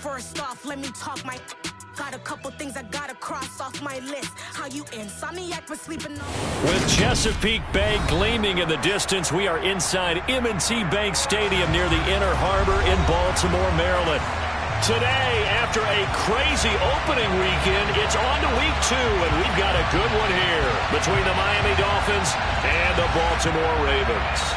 First off, let me talk my... Got a couple things I gotta cross off my list. How you insomniac for sleeping on... With Chesapeake Bay gleaming in the distance, we are inside M&T Bank Stadium near the Inner Harbor in Baltimore, Maryland. Today, after a crazy opening weekend, it's on to week 2, and we've got a good one here between the Miami Dolphins and the Baltimore Ravens.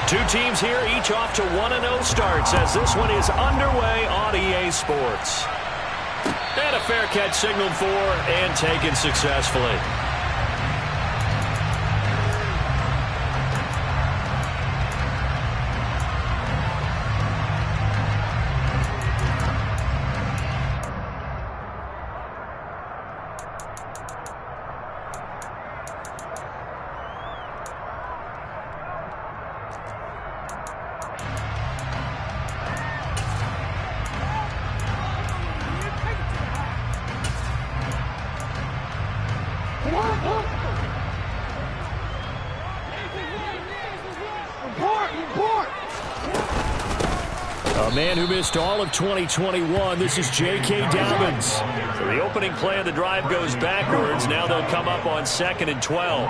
Two teams here, each off to 1-0 starts as this one is underway on EA Sports. And a fair catch signaled for and taken successfully. A man who missed all of 2021, this is J.K. Dobbins. So the opening play of the drive goes backwards. Now they'll come up on 2nd and 12.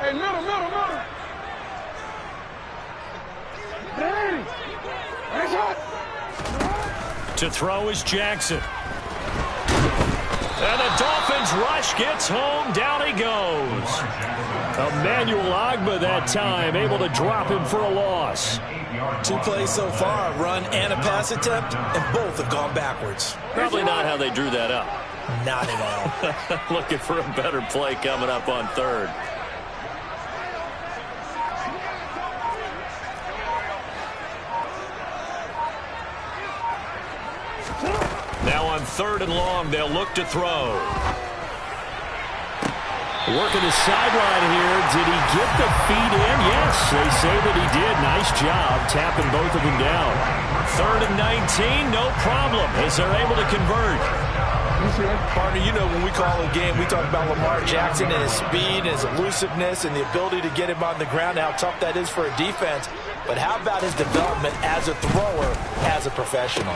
Hey, middle. To throw is Jackson. And the Dolphins rush gets home. Down he goes. Emmanuel Ogbah that time, able to drop him for a loss. 2 plays so far, a run and a pass attempt, and both have gone backwards. Probably not how they drew that up. Not at all. Looking for a better play coming up on 3rd. Now on 3rd and long, they'll look to throw. Working the sideline here. Did he get the feet in? Yes, they say that he did. Nice job tapping both of them down. 3rd and 19, no problem as they're able to convert. Partner, you know when we call a game, we talk about Lamar Jackson and his speed and his elusiveness and the ability to get him on the ground, how tough that is for a defense. But how about his development as a thrower, as a professional?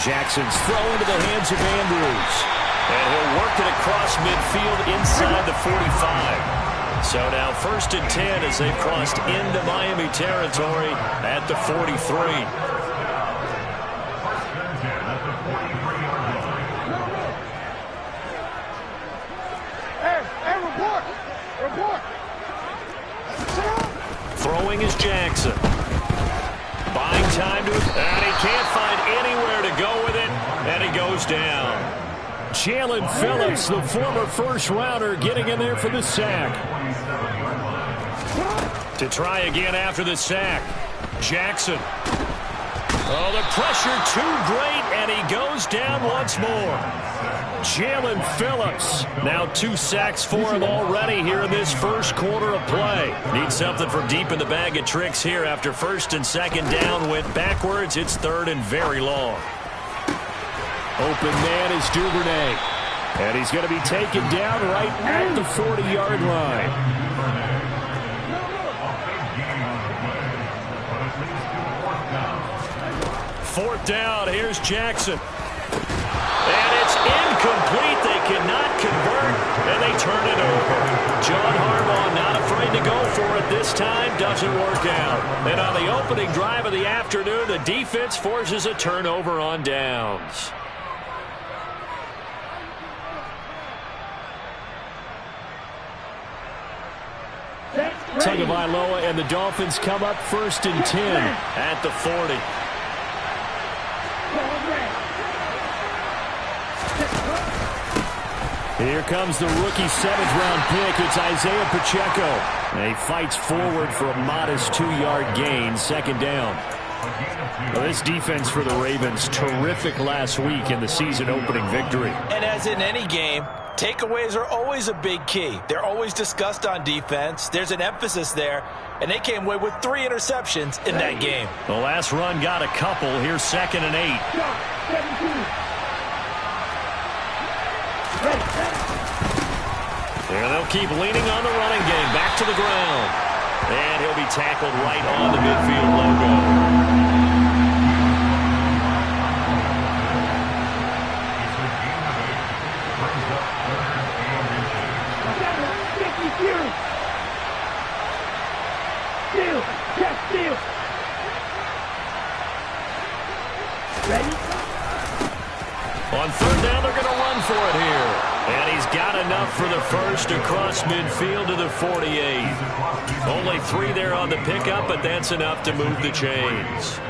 Jackson's throw into the hands of Andrews. And he'll work it across midfield inside the 45. So now 1st and 10 as they've crossed into Miami territory at the 43. Hey, report. Throwing is Jackson. Buying time to it, and he can't find anywhere to go with it, and he goes down. Jalen Phillips, the former first-rounder, getting in there for the sack. To try again after the sack. Jackson. Oh, the pressure too great, and he goes down once more. Jalen Phillips. Now 2 sacks for him already here in this first quarter of play. Needs something from deep in the bag of tricks here after 1st and 2nd down. Went backwards. It's 3rd and very long. Open man is Duvernay. And he's going to be taken down right at the 40-yard line. Fourth down. Here's Jackson. And it's incomplete. They cannot convert, and they turn it over. John Harbaugh not afraid to go for it this time. Doesn't work out. And on the opening drive of the afternoon, the defense forces a turnover on downs. Tagovailoa and the Dolphins come up 1st and 10 at the 40. Here comes the rookie 7th-round pick. It's Isaiah Pacheco. And he fights forward for a modest 2-yard gain. 2nd down. Well, this defense for the Ravens, terrific last week in the season-opening victory. And as in any game, takeaways are always a big key. They're always discussed on defense. There's an emphasis there, and they came away with 3 interceptions in that game. The last run got a couple. Here's 2nd and 8. There they'll keep leaning on the running game. Back to the ground. And he'll be tackled right on the midfield logo. On 3rd down, they're going to run for it here. And he's got enough for the first across midfield to the 48. Only 3 there on the pickup, but that's enough to move the chains.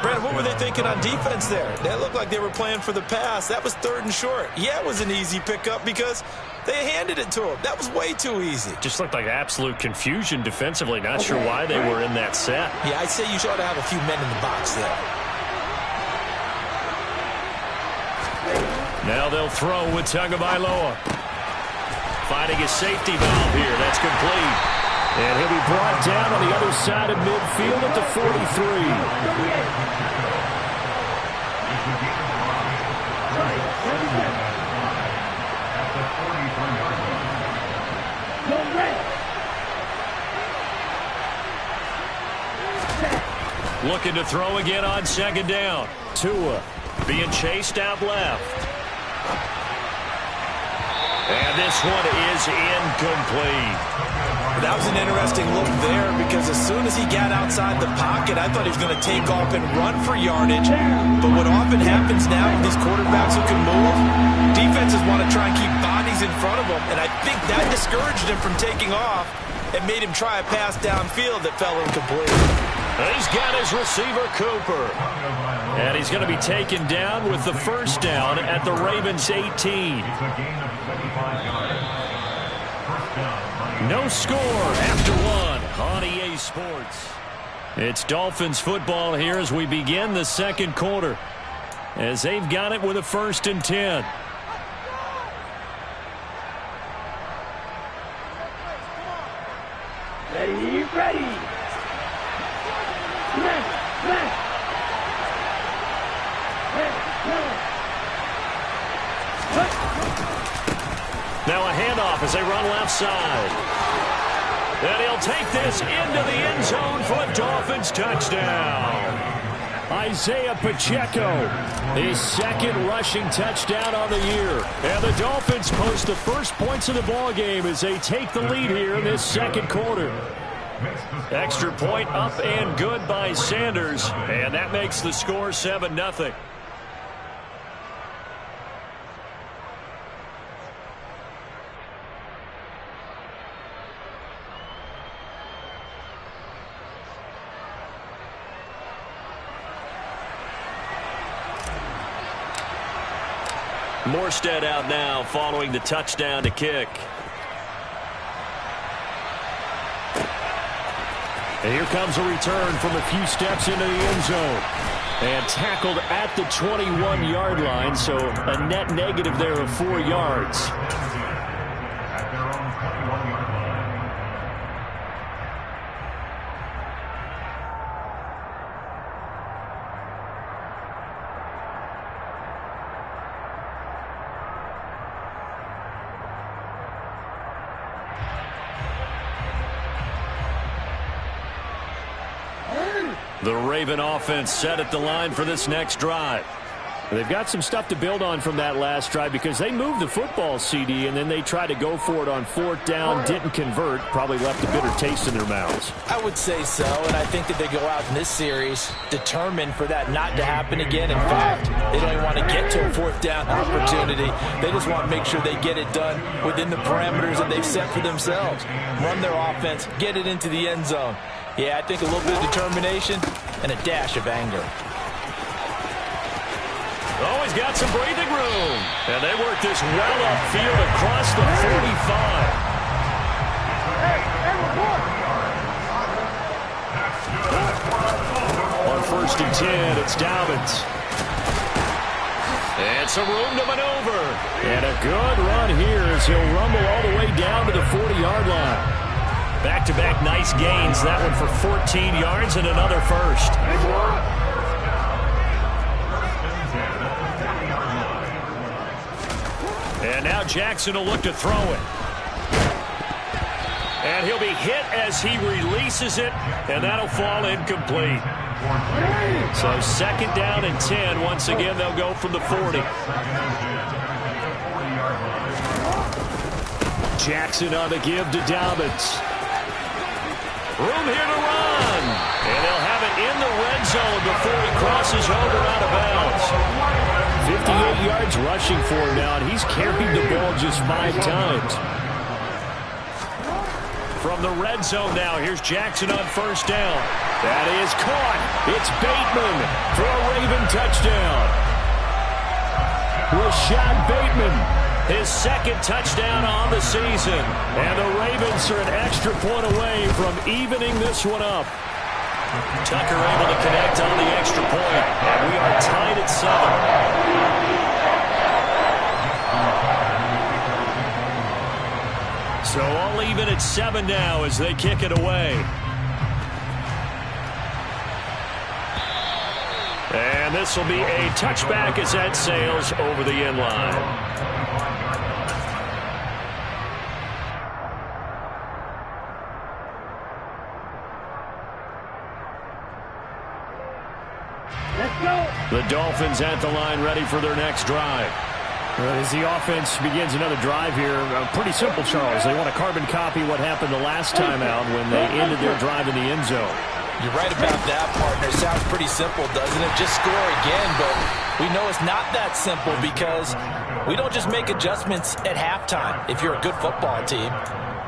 Brad, what were they thinking on defense there? That looked like they were playing for the pass. That was 3rd and short. Yeah, it was an easy pickup because they handed it to him. That was way too easy. Just looked like absolute confusion defensively. Not sure why they were in that set. Yeah, I'd say you ought to have a few men in the box there. Now they'll throw with Tagovailoa. Finding a safety valve here. That's complete. And he'll be brought down on the other side of midfield at the 43. Looking to throw again on 2nd down. Tua being chased out left. And this one is incomplete. That was an interesting look there because as soon as he got outside the pocket, I thought he was going to take off and run for yardage. But what often happens now with these quarterbacks who can move, defenses want to try and keep bodies in front of them. And I think that discouraged him from taking off and made him try a pass downfield that fell incomplete. He's got his receiver, Cooper. And he's going to be taken down with the 1st down at the Ravens' 18. No score after 1 on EA Sports. It's Dolphins football here as we begin the 2nd quarter, as they've got it with a 1st and 10. Ready. Now a handoff as they run left side. And he'll take this into the end zone for a Dolphins touchdown. Isaiah Pacheco, his 2nd rushing touchdown on the year. And the Dolphins post the first points of the ball game as they take the lead here in this 2nd quarter. Extra point up and good by Sanders. And that makes the score 7-0. Morstead out now following the touchdown to kick. And here comes a return from a few steps into the end zone. And tackled at the 21-yard line, so a net negative there of 4 yards. The Raven offense set at the line for this next drive. They've got some stuff to build on from that last drive because they moved the football, CD, and then they tried to go for it on 4th down, didn't convert, probably left a bitter taste in their mouths. I would say so, and I think that they go out in this series determined for that not to happen again. In fact, they don't even want to get to a 4th down opportunity. They just want to make sure they get it done within the parameters that they've set for themselves. Run their offense, get it into the end zone. Yeah, I think a little bit of determination and a dash of anger. Oh, he's got some breathing room. And they work this well upfield across the 45. On 1st and 10. It's Dobbins. And some room to maneuver. And a good run here as he'll rumble all the way down to the 40-yard line. Back-to-back nice gains. That one for 14 yards and another first. And now Jackson will look to throw it. And he'll be hit as he releases it, and that'll fall incomplete. So 2nd down and 10. Once again, they'll go from the 40. Jackson on the give to Dobbins. Room here to run. And they'll have it in the red zone before he crosses over out of bounds. 58 yards rushing for him now, and he's carried the ball just 5 times. From the red zone now, here's Jackson on 1st down. That is caught. It's Bateman for a Raven touchdown. Rashad Bateman, his 2nd touchdown on the season. And the Ravens are an extra point away from evening this one up. Tucker able to connect on the extra point, and we are tied at 7. So all even at 7 now as they kick it away. And this will be a touchback as that sails over the end line. The Dolphins at the line ready for their next drive. As the offense begins another drive here, pretty simple, Charles. They want to carbon copy what happened the last time out when they ended their drive in the end zone. You're right about that, partner. Sounds pretty simple, doesn't it? Just score again, but we know it's not that simple because we don't just make adjustments at halftime if you're a good football team.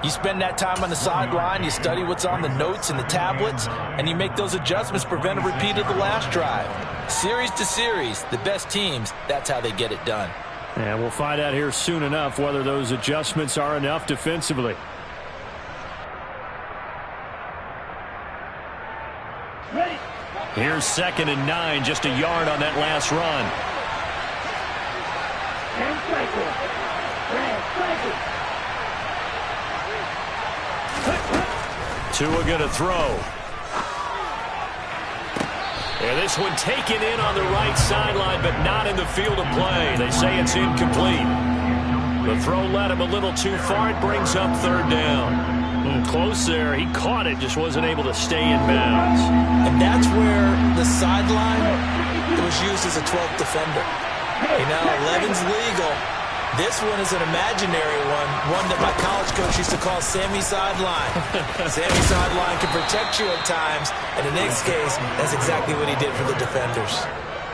You spend that time on the sideline, you study what's on the notes and the tablets, and you make those adjustments, prevent a repeat of the last drive. Series to series, the best teams, that's how they get it done. And we'll find out here soon enough whether those adjustments are enough defensively. Here's 2nd and 9, just a yard on that last run. Tua going to throw. And this one taken in on the right sideline, but not in the field of play. They say it's incomplete. The throw led him a little too far. It brings up 3rd down. Close there. He caught it, just wasn't able to stay in bounds. And that's where the sideline was used as a 12th defender. You know, 11's legal. This one is an imaginary one that my college coach used to call Sammy Sideline. Sammy Sideline can protect you at times, and in this case, that's exactly what he did for the defenders.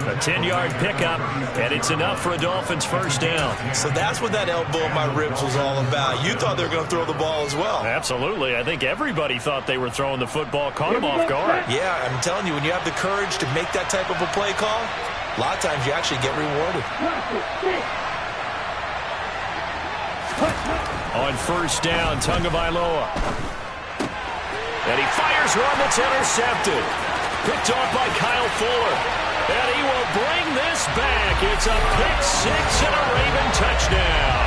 A 10-yard pickup, and it's enough for a Dolphins 1st down. So that's what that elbow in my ribs was all about. You thought they were going to throw the ball as well. Absolutely. I think everybody thought they were throwing the football, caught him off guard. Yeah, I'm telling you, when you have the courage to make that type of a play call, a lot of times you actually get rewarded. On 1st down, Tagovailoa. And he fires one that's intercepted. Picked off by Kyle Fuller. And he will bring this back. It's a pick 6 and a Raven touchdown.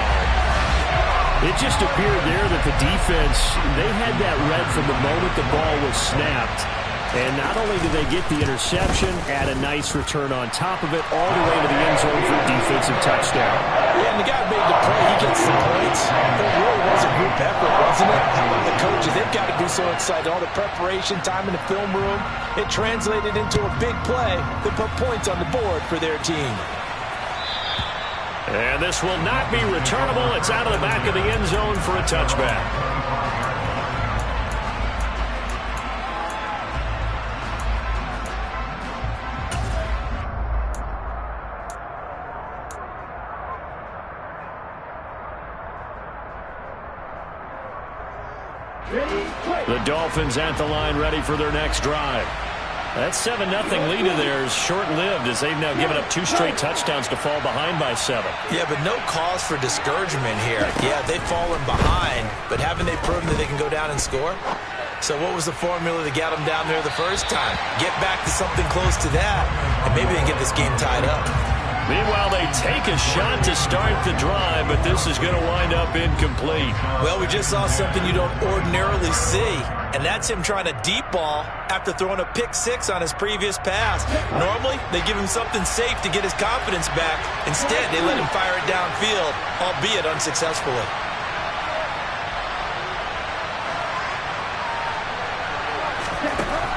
It just appeared there that the defense, they had that read from the moment the ball was snapped. And not only did they get the interception, add a nice return on top of it, all the way to the end zone for a defensive touchdown. Yeah, and the guy made the play. He gets the points. It really was a group effort, wasn't it? How about the coaches? They've got to be so excited. All the preparation, time in the film room, it translated into a big play that put points on the board for their team. And this will not be returnable. It's out of the back of the end zone for a touchback. The Dolphins at the line ready for their next drive. That 7-0 lead of theirs short-lived as they've now given up 2 straight touchdowns to fall behind by 7. Yeah, but no cause for discouragement here. Yeah, they've fallen behind, but haven't they proven that they can go down and score? So what was the formula that got them down there the first time? Get back to something close to that, and maybe they can get this game tied up. Meanwhile, they take a shot to start the drive, but this is going to wind up incomplete. Well, we just saw something you don't ordinarily see, and that's him trying to deep ball after throwing a pick six on his previous pass. Normally, they give him something safe to get his confidence back. Instead, they let him fire it downfield, albeit unsuccessfully.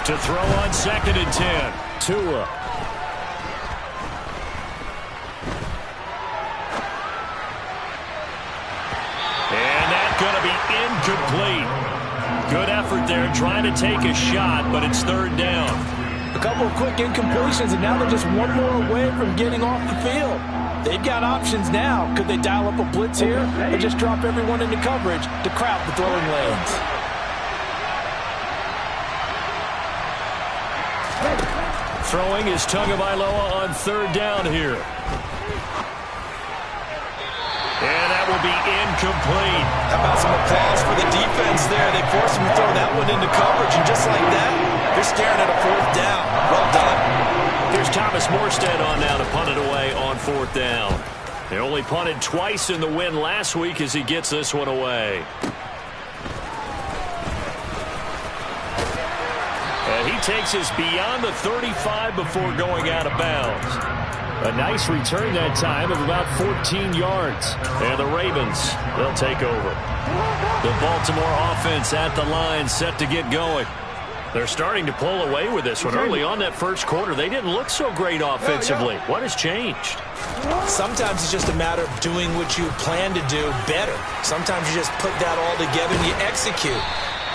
To throw on 2nd and 10, Tua. And that's going to be incomplete. Good effort there trying to take a shot, but it's 3rd down. A couple of quick incompletions, and now they're just one more away from getting off the field. They've got options now. Could they dial up a blitz here or just drop everyone into coverage to crowd the throwing lanes? Throwing is Tagovailoa on 3rd down here. And that will be incomplete. How about some applause for the defense there? They forced him to throw that one into coverage, and just like that, they're staring at a 4th down. Well done. Here's Thomas Morstead on now to punt it away on 4th down. They only punted twice in the win last week as he gets this one away. And he takes us beyond the 35 before going out of bounds. A nice return that time of about 14 yards. And the Ravens, they'll take over. The Baltimore offense at the line, set to get going. They're starting to pull away with this one. Early on that first quarter, they didn't look so great offensively. What has changed? Sometimes it's just a matter of doing what you plan to do better. Sometimes you just put that all together and you execute.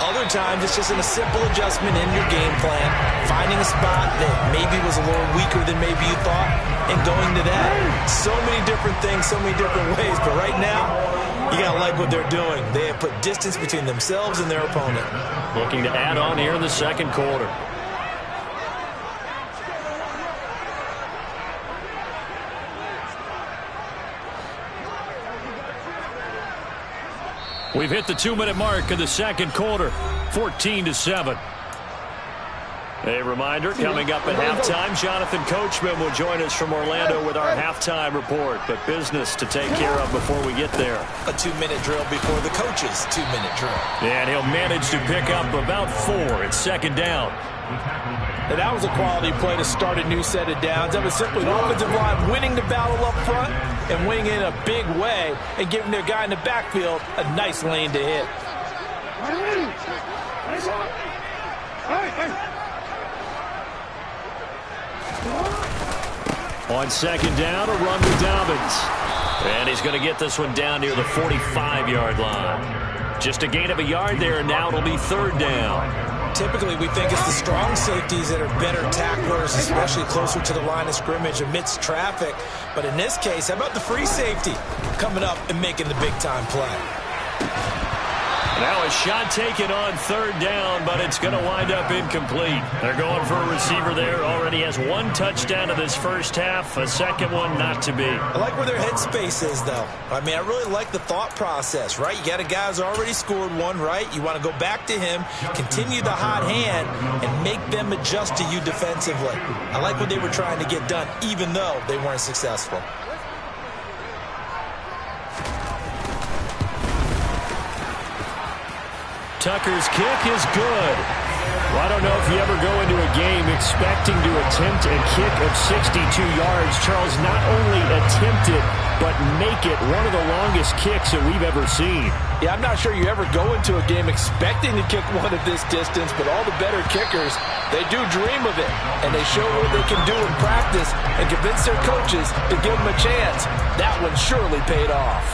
Other times, it's just a simple adjustment in your game plan, finding a spot that maybe was a little weaker than maybe you thought, and going to that. So many different things, so many different ways, but right now, you got to like what they're doing. They have put distance between themselves and their opponent. Looking to add on here in the 2nd quarter. We've hit the 2-minute mark of the 2nd quarter, 14-7. A reminder, coming up at halftime, Jonathan Coachman will join us from Orlando with our halftime report. But business to take care of before we get there. A 2-minute drill before the coach's 2-minute drill. And he'll manage to pick up about 4 at 2nd down. And that was a quality play to start a new set of downs. That was simply the offensive line winning the battle up front and winning it in a big way and giving their guy in the backfield a nice lane to hit. On 2nd down, a run to Dobbins. And he's going to get this one down near the 45-yard line. Just a gain of a yard there, and now it'll be 3rd down. Typically, we think it's the strong safeties that are better tacklers, especially closer to the line of scrimmage amidst traffic. But in this case, how about the free safety coming up and making the big-time play? Now a shot taken on 3rd down, but it's going to wind up incomplete. They're going for a receiver there. Already has 1 touchdown in this first half. A second one not to be. I like where their headspace is, though. I mean, I really like the thought process, right? You got a guy who's already scored one, right? You want to go back to him, continue the hot hand, and make them adjust to you defensively. I like what they were trying to get done, even though they weren't successful. Tucker's kick is good. Well, I don't know if you ever go into a game expecting to attempt a kick of 62 yards. Charles, not only attempt it, but make it one of the longest kicks that we've ever seen. Yeah, I'm not sure you ever go into a game expecting to kick one of this distance, but all the better kickers, they do dream of it, and they show what they can do in practice and convince their coaches to give them a chance. That one surely paid off.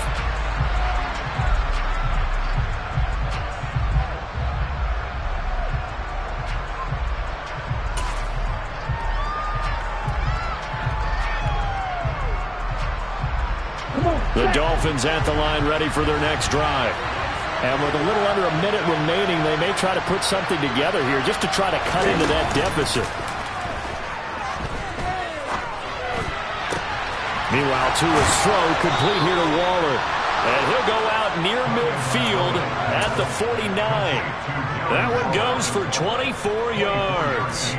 The Dolphins at the line ready for their next drive. And with a little under a minute remaining, they may try to put something together here just to try to cut into that deficit. Meanwhile, Tua's throw complete here to Waller. And he'll go out near midfield at the the 49. That one goes for 24 yards.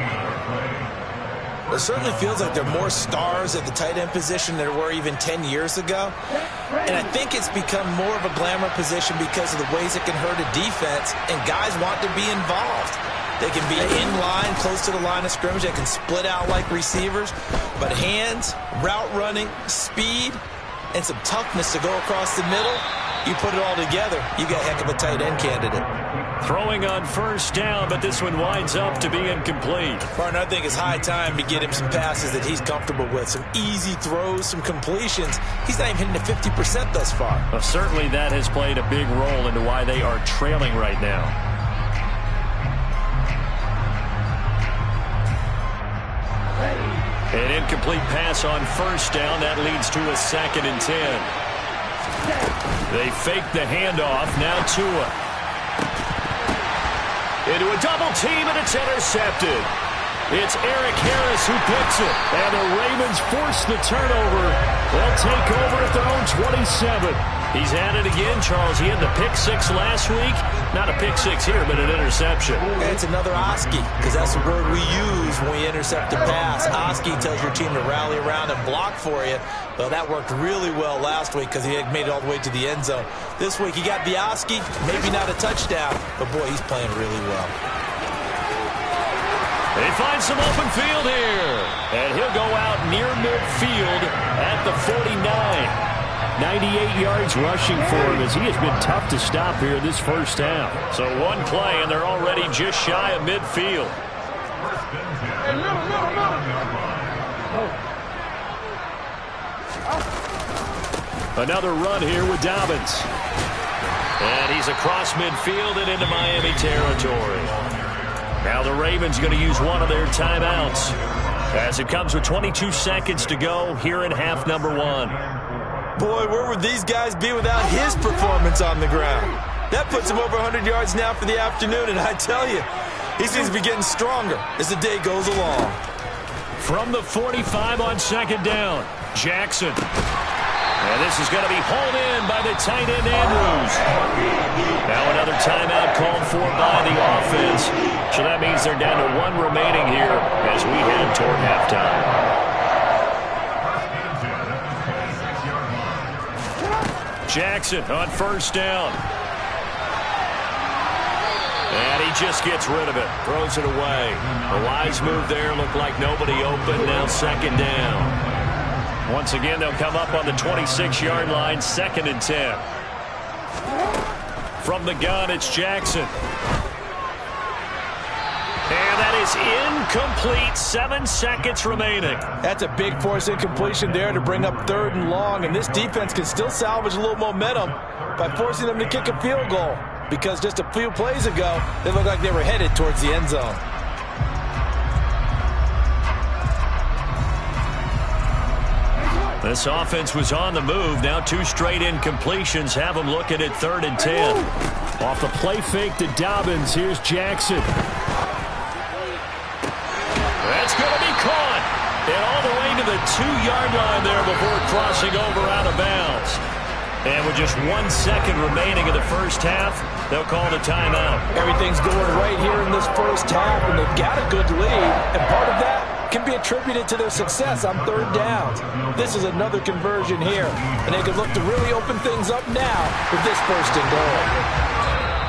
It certainly feels like there are more stars at the tight end position than there were even 10 years ago. And I think it's become more of a glamour position because of the ways it can hurt a defense, and guys want to be involved. They can be in line, close to the line of scrimmage. They can split out like receivers. But hands, route running, speed, and some toughness to go across the middle, you put it all together, you got a heck of a tight end candidate. Throwing on first down, but this one winds up to be incomplete. Partner, I think it's high time to get him some passes that he's comfortable with. Some easy throws, some completions. He's not even hitting the 50% thus far. Well, certainly that has played a big role into why they are trailing right now. An incomplete pass on first down. That leads to a 2nd and 10. They fake the handoff. Now Tua. Into a double team, and it's intercepted. It's Eric Harris who picks it. And the Ravens force the turnover. They'll take over at their own 27. He's at it again, Charles. He had the pick 6 last week. Not a pick 6 here, but an interception. It's another Oski, because that's the word we use when we intercept a pass. Oski tells your team to rally around and block for you. Well, that worked really well last week because he had made it all the way to the end zone. This week he got the Oski, maybe not a touchdown, but boy, he's playing really well. They find some open field here, and he'll go out near midfield at the 49. 98 yards rushing for him as he has been tough to stop here this first half. So one play, and they're already just shy of midfield. Another run here with Dobbins. And he's across midfield and into Miami territory. Now the Ravens going to use one of their timeouts as it comes with 22 seconds to go here in half number 1. Boy, where would these guys be without his performance on the ground? That puts him over 100 yards now for the afternoon, and I tell you, he seems to be getting stronger as the day goes along. From the 45 on 2nd down, Jackson. And this is going to be hauled in by the tight end Andrews. Now another timeout called for by the offense. So that means they're down to 1 remaining here as we head toward halftime. Jackson on first down. And he just gets rid of it. Throws it away. A wise move there. Looked like nobody open. Now 2nd down. Once again, they'll come up on the 26-yard line. 2nd and 10. From the gun, it's Jackson. And that is incomplete. 7 seconds remaining. That's a big force incompletion there to bring up 3rd and long. And this defense can still salvage a little momentum by forcing them to kick a field goal. Because just a few plays ago, they looked like they were headed towards the end zone. This offense was on the move. Now 2 straight incompletions have them looking at 3rd and 10. Off the play fake to Dobbins. Here's Jackson. That's going to be caught. And all the way to the 2-yard line there before crossing over out of bounds. And with just 1 second remaining in the first half, they'll call the timeout. Everything's going right here in this first half, and they've got a good lead. And part of that can be attributed to their success on 3rd downs. This is another conversion here, and they can look to really open things up now with this 1st and goal.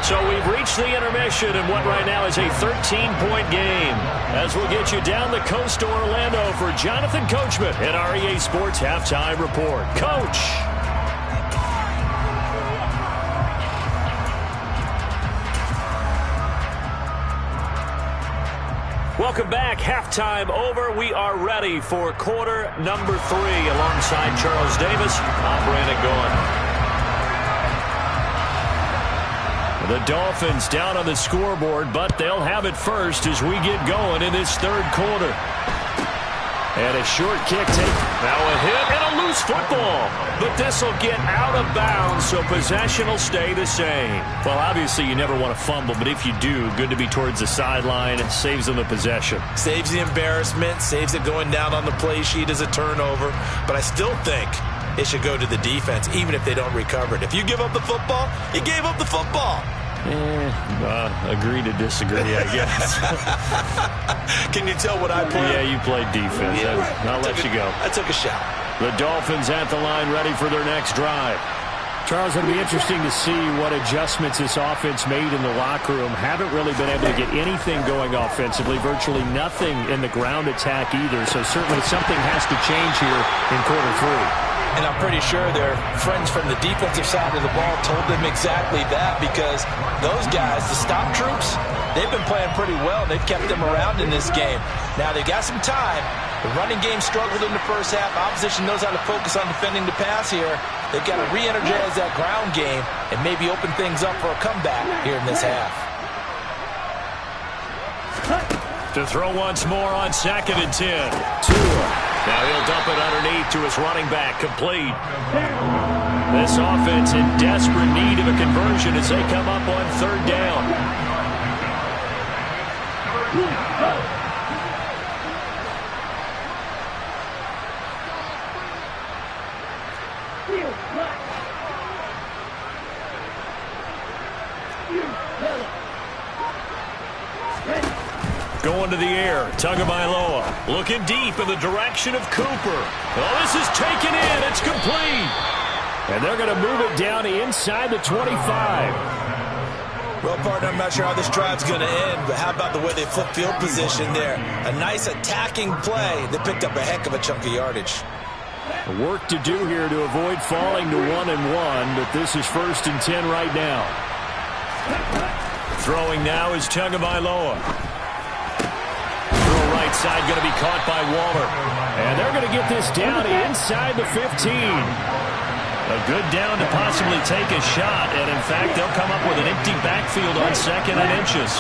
So we've reached the intermission in what right now is a 13-point game. As we'll get you down the coast to Orlando for Jonathan Coachman at our EA Sports Halftime Report. Coach. Welcome back. Halftime over. We are ready for quarter number 3 alongside Charles Davis. I'm Brandon Gaughan. The Dolphins down on the scoreboard, but they'll have it first as we get going in this 3rd quarter. And a short kick take. Now a hit and a loose football. But this will get out of bounds, so possession will stay the same. Well, obviously you never want to fumble, but if you do, good to be towards the sideline. It saves them the possession. Saves the embarrassment, saves it going down on the play sheet as a turnover. But I still think it should go to the defense, even if they don't recover it. If you give up the football, you gave up the football. Agree to disagree, I guess. Can you tell what I played? Yeah, you played defense. Yeah. I'll let you go. I took a shot. The Dolphins at the line, ready for their next drive. Charles, it'll be interesting to see what adjustments this offense made in the locker room. Haven't really been able to get anything going offensively, virtually nothing in the ground attack either. So certainly something has to change here in quarter three. And I'm pretty sure their friends from the defensive side of the ball told them exactly that, because those guys, the stop troops, they've been playing pretty well. They've kept them around in this game. Now they've got some time. The running game struggled in the first half. Opposition knows how to focus on defending the pass here. They've got to re-energize that ground game and maybe open things up for a comeback here in this half. To throw once more on 2nd and 10. Tua. Now he'll dump it underneath to his running back. Complete. This offense in desperate need of a conversion as they come up on 3rd down. Going to the air, Tagovailoa looking deep in the direction of Cooper. Oh, this is taken in. It's complete. And they're going to move it down inside the 25. Well, partner, I'm not sure how this drive's going to end, but how about the way they flip field position there? A nice attacking play. They picked up a heck of a chunk of yardage. Work to do here to avoid falling to 1-1, but this is 1st and 10 right now. Throwing now is Tagovailoa. Right side going to be caught by Waller. And they're going to get this down inside the 15. A good down to possibly take a shot. And, in fact, they'll come up with an empty backfield on 2nd and inches.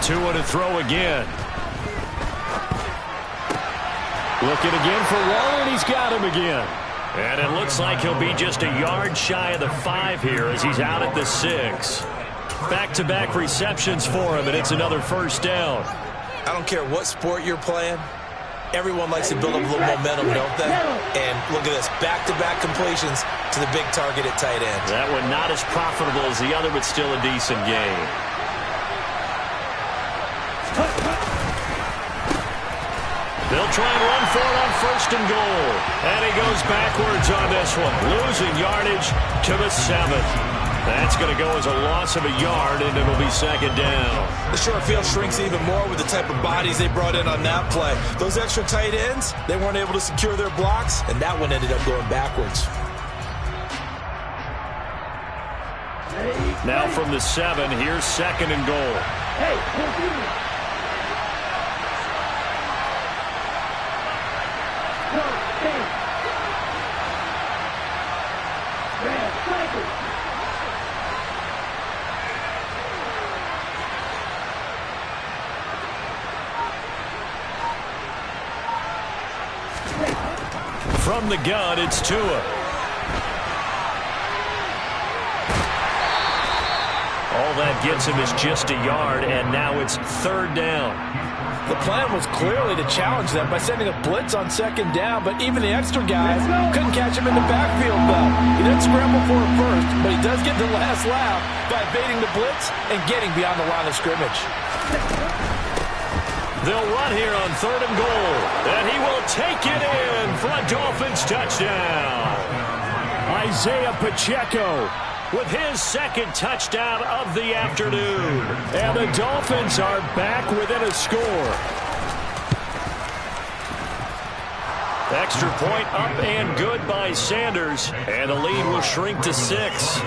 Tua to throw again. Looking again for Waller, and he's got him again. And it looks like he'll be just a yard shy of the 5 here as he's out at the 6. Back-to-back receptions for him, and it's another 1st down. I don't care what sport you're playing. Everyone likes to build up a little momentum, don't they? And look at this, back-to-back completions to the big target at tight end. That one not as profitable as the other, but still a decent game. They'll try and run for it on 1st and goal. And he goes backwards on this one, losing yardage to the 7th. That's going to go as a loss of a yard, and it'll be 2nd down. The short field shrinks even more with the type of bodies they brought in on that play. Those extra tight ends, they weren't able to secure their blocks, and that one ended up going backwards. Now from the 7, here's 2nd and goal. From the gun, it's Tua. All that gets him is just a yard, and now it's 3rd down. The plan was clearly to challenge them by sending a blitz on 2nd down, but even the extra guys couldn't catch him in the backfield, though. He didn't scramble for it first, but he does get the last laugh by evading the blitz and getting beyond the line of scrimmage. They'll run here on 3rd and goal, and he will take it in for a Dolphins touchdown. Isaiah Pacheco with his 2nd touchdown of the afternoon. And the Dolphins are back within a score. Extra point up and good by Sanders, and the lead will shrink to 6.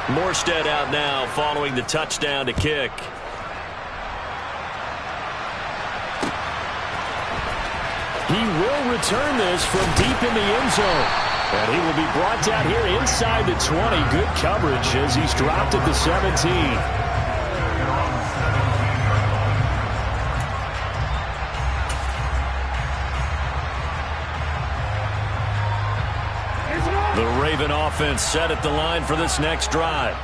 Morstead out now following the touchdown to kick. He will return this from deep in the end zone. And he will be brought down here inside the 20. Good coverage as he's dropped at the 17. offense set at the line for this next drive.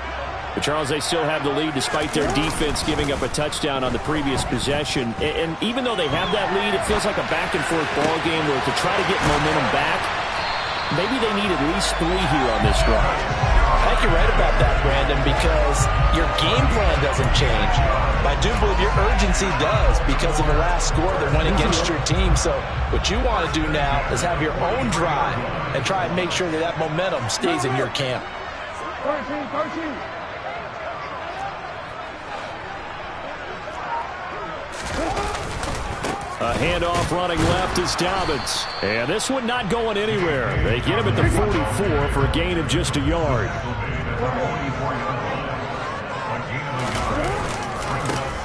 But Charles, they still have the lead despite their defense giving up a touchdown on the previous possession. And even though they have that lead, it feels like a back-and-forth ball game where to try to get momentum back, maybe they need at least 3 here on this drive. I think you're right about that, Brandon, because your game plan doesn't change. But I do believe your urgency does because of the last score that went against your team. So what you want to do now is have your own drive and try and make sure that that momentum stays in your camp. 13. A handoff running left is Dobbins. And this one not going anywhere. They get him at the 44 for a gain of just a yard.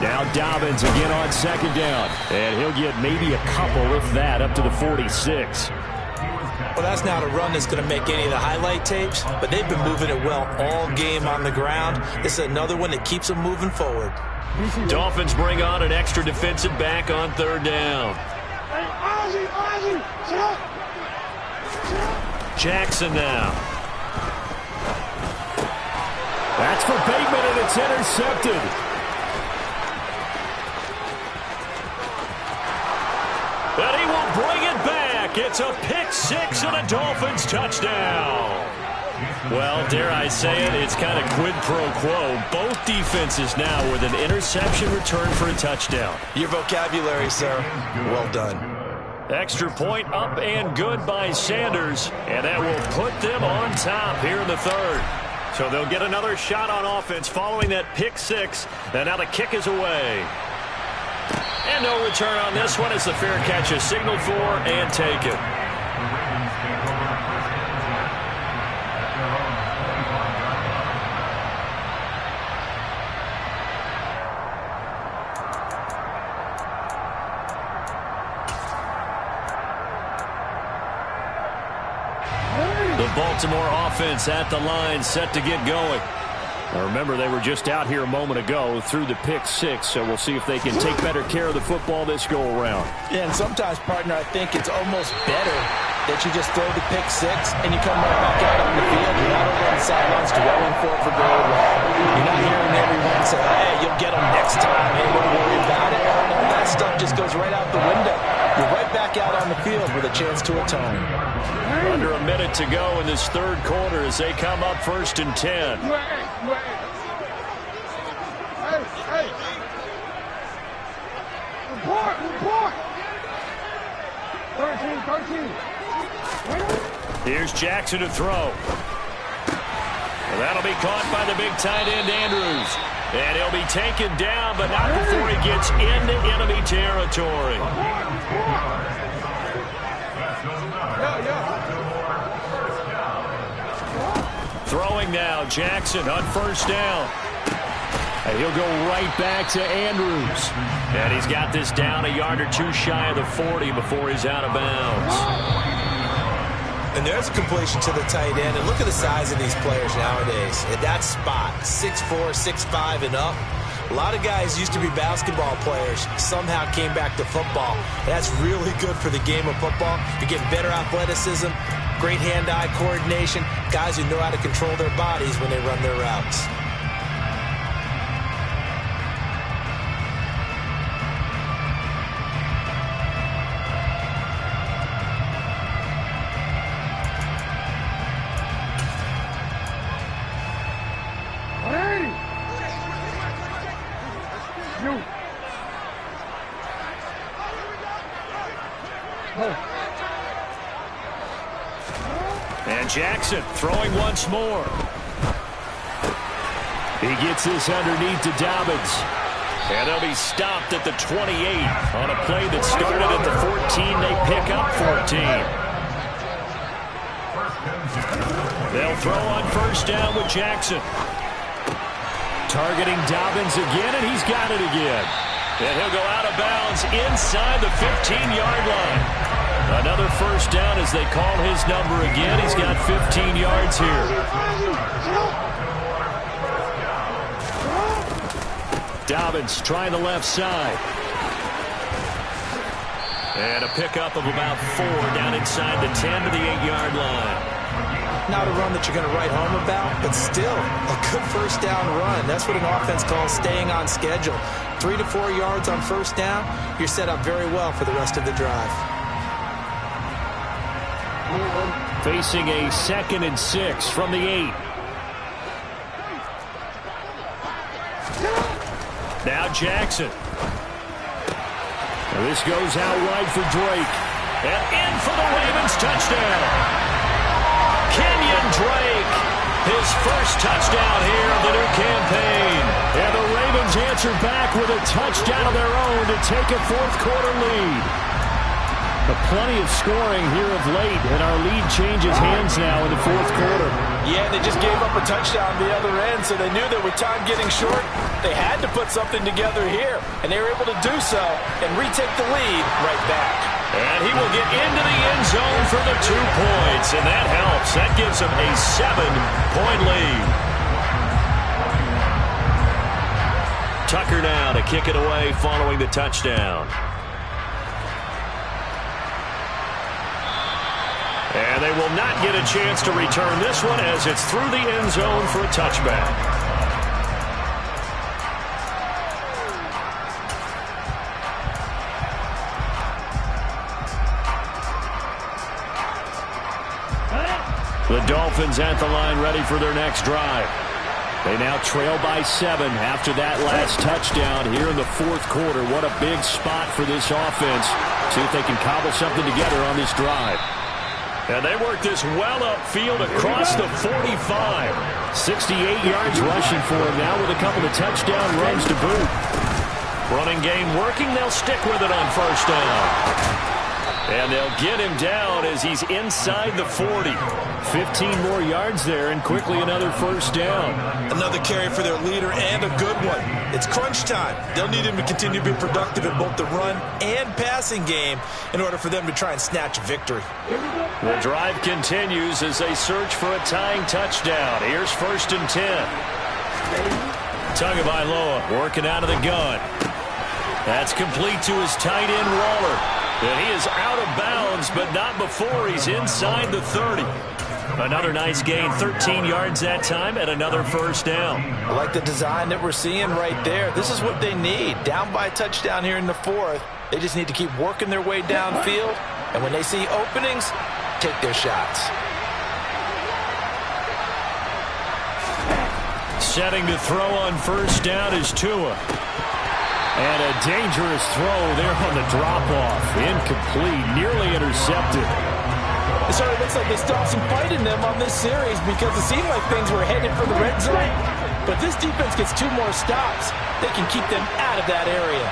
Now Dobbins again on second down. And he'll get maybe a couple, if that, up to the 46. Well, that's not a run that's going to make any of the highlight tapes, but they've been moving it well all game on the ground. This is another one that keeps them moving forward. Dolphins bring on an extra defensive back on third down. Jackson now. That's for Bateman, and it's intercepted. And he will bring it back. It's a pick six and a Dolphins touchdown. Well, dare I say it, it's kind of quid pro quo. Both defenses now with an interception return for a touchdown. Your vocabulary, sir. Well done. Extra point up and good by Sanders, and that will put them on top here in the third. So they'll get another shot on offense following that pick six, and now the kick is away. And no return on this one as the fair catch is signaled for and taken. The Baltimore offense at the line, set to get going. Now remember, they were just out here a moment ago through the pick six, so we'll see if they can take better care of the football this go-around. Yeah, and sometimes, partner, I think it's almost better that you just throw the pick six and you come right back out on the field. You're not over on the sidelines dwelling for very long. You're not hearing everyone say, hey, you'll get them next time. Hey, don't worry about it. All that stuff just goes right out the window. You're right back out on the field with a chance to atone. Under a minute to go in this third quarter as they come up 1st and 10. Hey. Report. 13. Here's Jackson to throw. And that'll be caught by the big tight end, Andrews. And he'll be taken down, but not before he gets into enemy territory. Throwing now, Jackson on first down. And he'll go right back to Andrews. And he's got this down a yard or two shy of the 40 before he's out of bounds. And there's a completion to the tight end. And look at the size of these players nowadays. At that spot, 6'4", 6'5", and up. A lot of guys used to be basketball players, somehow came back to football. That's really good for the game of football. You get better athleticism, great hand-eye coordination, guys who know how to control their bodies when they run their routes. And Jackson throwing once more. He gets this underneath to Dobbins. And they'll be stopped at the 28 on a play that started at the 14. They pick up 14. They'll throw on first down with Jackson. Targeting Dobbins again, and he's got it again. And he'll go out of bounds inside the 15-yard line. Another first down as they call his number again. He's got 15 yards here. Dobbins trying the left side. And a pickup of about 4 down inside the 10 to the 8-yard line. Not a run that you're going to write home about, but still a good first down run. That's what an offense calls staying on schedule. 3 to 4 yards on first down, you're set up very well for the rest of the drive. Facing a 2nd and 6 from the 8. Now Jackson. And this goes out wide for Drake. And in for the Ravens touchdown. Kenyon Drake, his first touchdown here of the new campaign. And the Ravens answer back with a touchdown of their own to take a fourth-quarter lead. But plenty of scoring here of late, and our lead changes hands now in the fourth quarter. Yeah, they just gave up a touchdown on the other end, so they knew that with time getting short, they had to put something together here, and they were able to do so and retake the lead right back. And he will get into the end zone for the 2 points, and that helps. That gives him a 7-point lead. Tucker now to kick it away following the touchdown. And they will not get a chance to return this one as it's through the end zone for a touchback. The Dolphins at the line ready for their next drive. They now trail by 7 after that last touchdown here in the fourth quarter. What a big spot for this offense. See if they can cobble something together on this drive. And they work this well upfield across the 45. 68 yards rushing for him now with a couple of touchdown runs to boot. Running game working. They'll stick with it on first down. And they'll get him down as he's inside the 40. 15 more yards there and quickly another first down. Another carry for their leader and a good one. It's crunch time. They'll need him to continue to be productive in both the run and passing game in order for them to try and snatch a victory. The drive continues as they search for a tying touchdown. Here's 1st and 10. Tagovailoa working out of the gun. That's complete to his tight end Waller. And he is out of bounds, but not before he's inside the 30. Another nice gain, 13 yards that time, and another first down. I like the design that we're seeing right there. This is what they need. Down by a touchdown here in the fourth. They just need to keep working their way downfield. And when they see openings, take their shots. Setting to throw on first down is Tua. And a dangerous throw there on the drop-off. Incomplete, nearly intercepted. It certainly looks like they still have some fight in them on this series because it seemed like things were headed for the red zone. But this defense gets 2 more stops. They can keep them out of that area.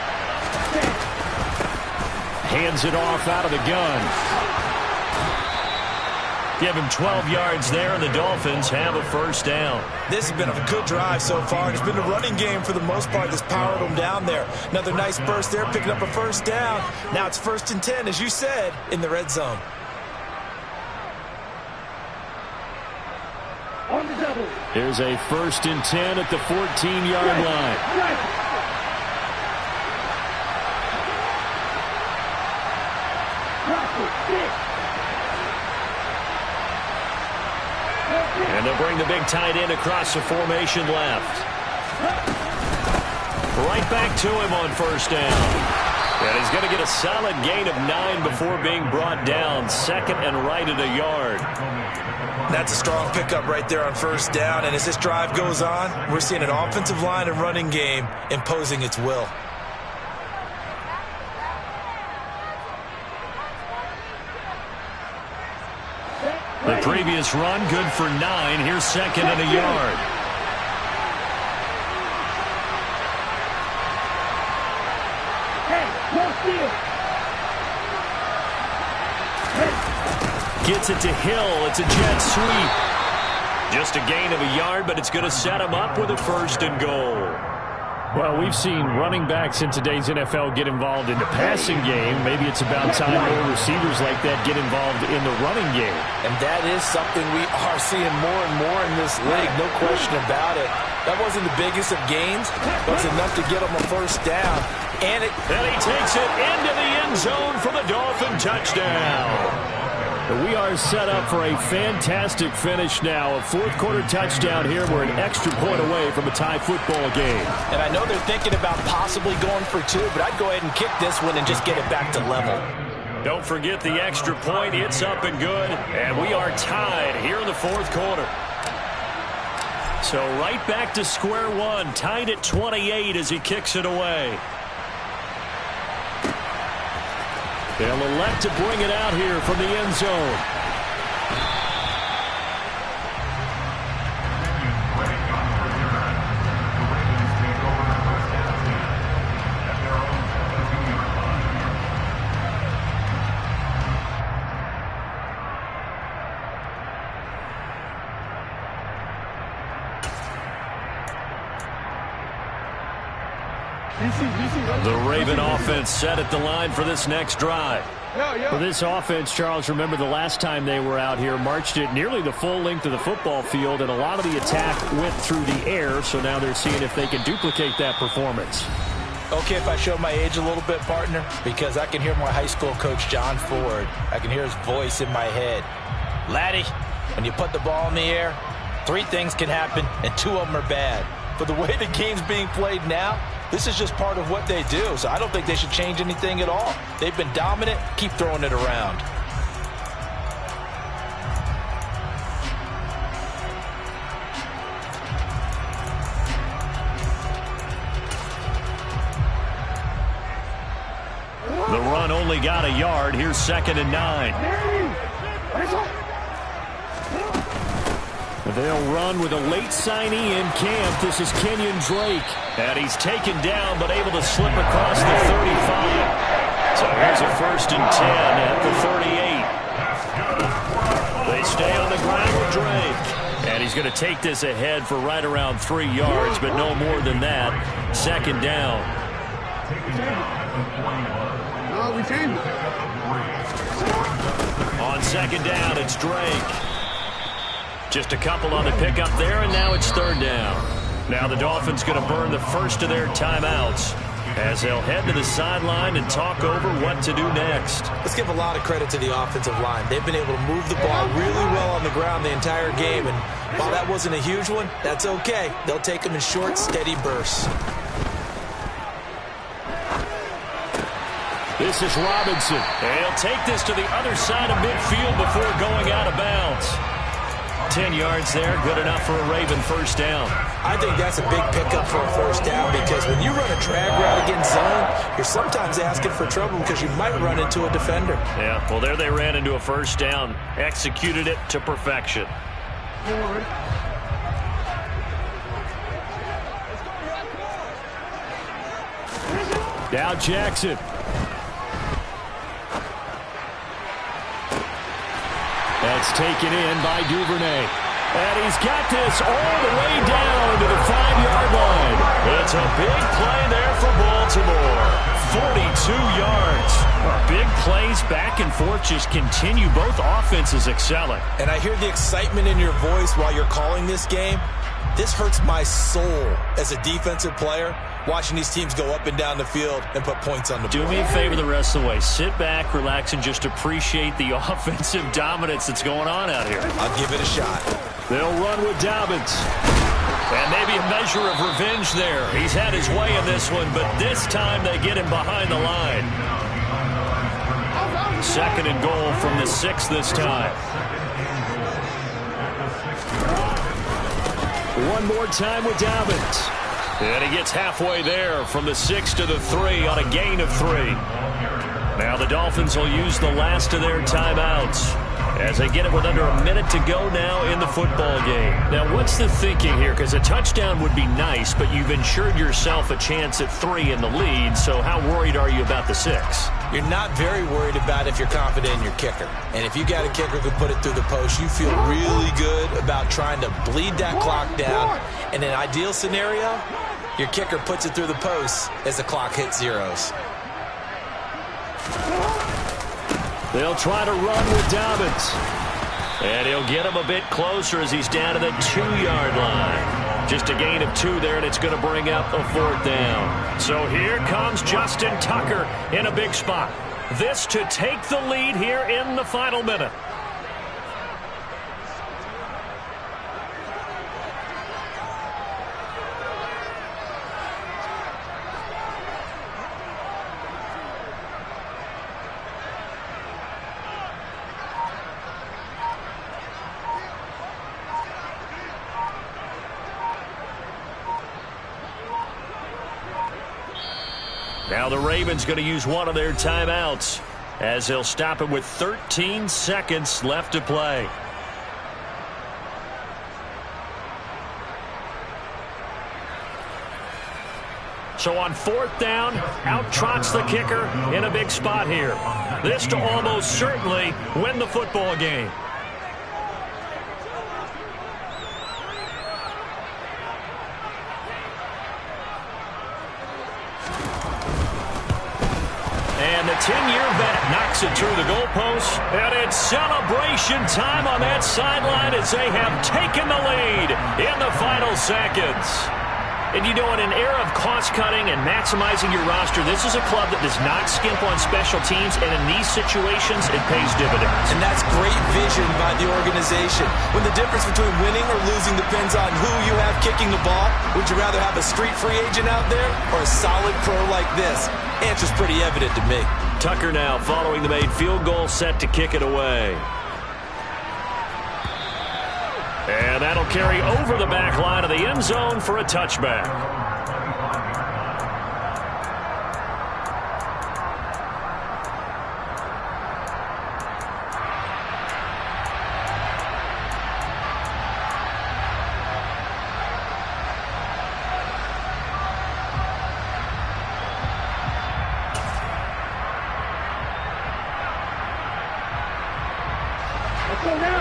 Hands it off out of the gun. Give him 12 yards there, and the Dolphins have a first down. This has been a good drive so far. It's been a running game for the most part that's powered them down there. Another nice burst there, picking up a first down. Now it's 1st and 10, as you said, in the red zone. Here's a 1st and 10 at the 14-yard line. And they'll bring the big tight end across the formation left. Right back to him on first down. And he's going to get a solid gain of 9 before being brought down. 2nd and right at a yard. That's a strong pickup right there on first down. And as this drive goes on, we're seeing an offensive line and running game imposing its will. The previous run, good for 9. Here's 2nd and a yard. Gets it to Hill. It's a jet sweep. Just a gain of a yard, but it's going to set him up with a 1st and goal. Well, we've seen running backs in today's NFL get involved in the passing game. Maybe it's about time more receivers like that get involved in the running game. And that is something we are seeing more and more in this league, no question about it. That wasn't the biggest of gains, but it's enough to get him a first down. And he takes it into the end zone for the Dolphin touchdown. We are set up for a fantastic finish now. A fourth-quarter touchdown here. We're an extra point away from a tie football game. And I know they're thinking about possibly going for two, but I'd go ahead and kick this one and just get it back to level. Don't forget the extra point. It's up and good. And we are tied here in the fourth quarter. So right back to square one. Tied at 28 as he kicks it away. They'll elect to bring it out here from the end zone. The Raven offense set at the line for this next drive. For this offense, Charles, remember the last time they were out here, marched it nearly the full length of the football field, and a lot of the attack went through the air, so now they're seeing if they can duplicate that performance. Okay, if I show my age a little bit, partner, because I can hear my high school coach, John Ford. I can hear his voice in my head. Laddie, when you put the ball in the air, 3 things can happen, and 2 of them are bad. But the way the game's being played now, this is just part of what they do, so I don't think they should change anything at all. They've been dominant. Keep throwing it around. The run only got a yard. Here's 2nd and 9. They'll run with a late signee in camp. This is Kenyon Drake. And he's taken down but able to slip across the 35. So here's a 1st and 10 at the 38. They stay on the ground with Drake. And he's going to take this ahead for right around 3 yards, but no more than that. 2nd down. No, we changed it. On 2nd down, it's Drake. Just a couple on the pickup there, and now it's 3rd down. Now the Dolphins going to burn the first of their timeouts as they'll head to the sideline and talk over what to do next. Let's give a lot of credit to the offensive line. They've been able to move the ball really well on the ground the entire game, and while that wasn't a huge one, that's okay. They'll take them in short, steady bursts. This is Robinson. He'll take this to the other side of midfield before going out of bounds. 10 yards there, good enough for a Raven 1st down. I think that's a big pickup for a 1st down because when you run a drag route against zone, you're sometimes asking for trouble because you might run into a defender. Yeah, well, there they ran into a 1st down, executed it to perfection. Now Jackson. That's taken in by Duvernay. And he's got this all the way down to the 5-yard line. It's a big play there for Baltimore. 42 yards. Big plays back and forth just continue. Both offenses excelling. And I hear the excitement in your voice while you're calling this game. This hurts my soul as a defensive player, watching these teams go up and down the field and put points on the board. Do me a favor the rest of the way. Sit back, relax, and just appreciate the offensive dominance that's going on out here. I'll give it a shot. They'll run with Dobbins. And maybe a measure of revenge there. He's had his way in this one, but this time they get him behind the line. 2nd and goal from the 6 this time. One more time with Dobbins. And he gets halfway there from the 6 to the 3 on a gain of 3. Now the Dolphins will use the last of their timeouts as they get it with under a minute to go now in the football game. Now what's the thinking here? Because a touchdown would be nice, but you've ensured yourself a chance at 3 in the lead, so how worried are you about the 6? You're not very worried about if you're confident in your kicker. And if you got a kicker who can put it through the post, you feel really good about trying to bleed that clock down. In an ideal scenario, your kicker puts it through the post as the clock hits zeros. They'll try to run with Dobbins. And he'll get him a bit closer as he's down to the 2-yard line. Just a gain of 2 there, and it's going to bring up a 4th down. So here comes Justin Tucker in a big spot. This to take the lead here in the final minute. Now the Ravens going to use one of their timeouts as they'll stop it with 13 seconds left to play. So on 4th down, out trots the kicker in a big spot here. This to almost certainly win the football game. And the 10-year vet knocks it through the goalpost. And it's celebration time on that sideline as they have taken the lead in the final seconds. And you know, in an era of cost-cutting and maximizing your roster, this is a club that does not skimp on special teams, and in these situations, it pays dividends. And that's great vision by the organization. When the difference between winning or losing depends on who you have kicking the ball, would you rather have a street free agent out there or a solid pro like this? Answer's pretty evident to me. Tucker now following the made field goal, set to kick it away. And that'll carry over the back line of the end zone for a touchback.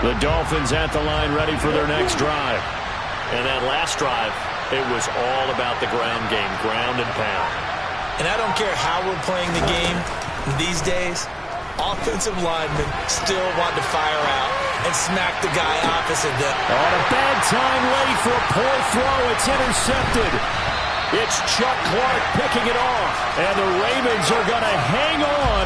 The Dolphins at the line ready for their next drive. And that last drive, it was all about the ground game, ground and pound. And I don't care how we're playing the game these days, offensive linemen still want to fire out and smack the guy opposite them. On a bad time late for a poor throw. It's intercepted. It's Chuck Clark picking it off. And the Ravens are going to hang on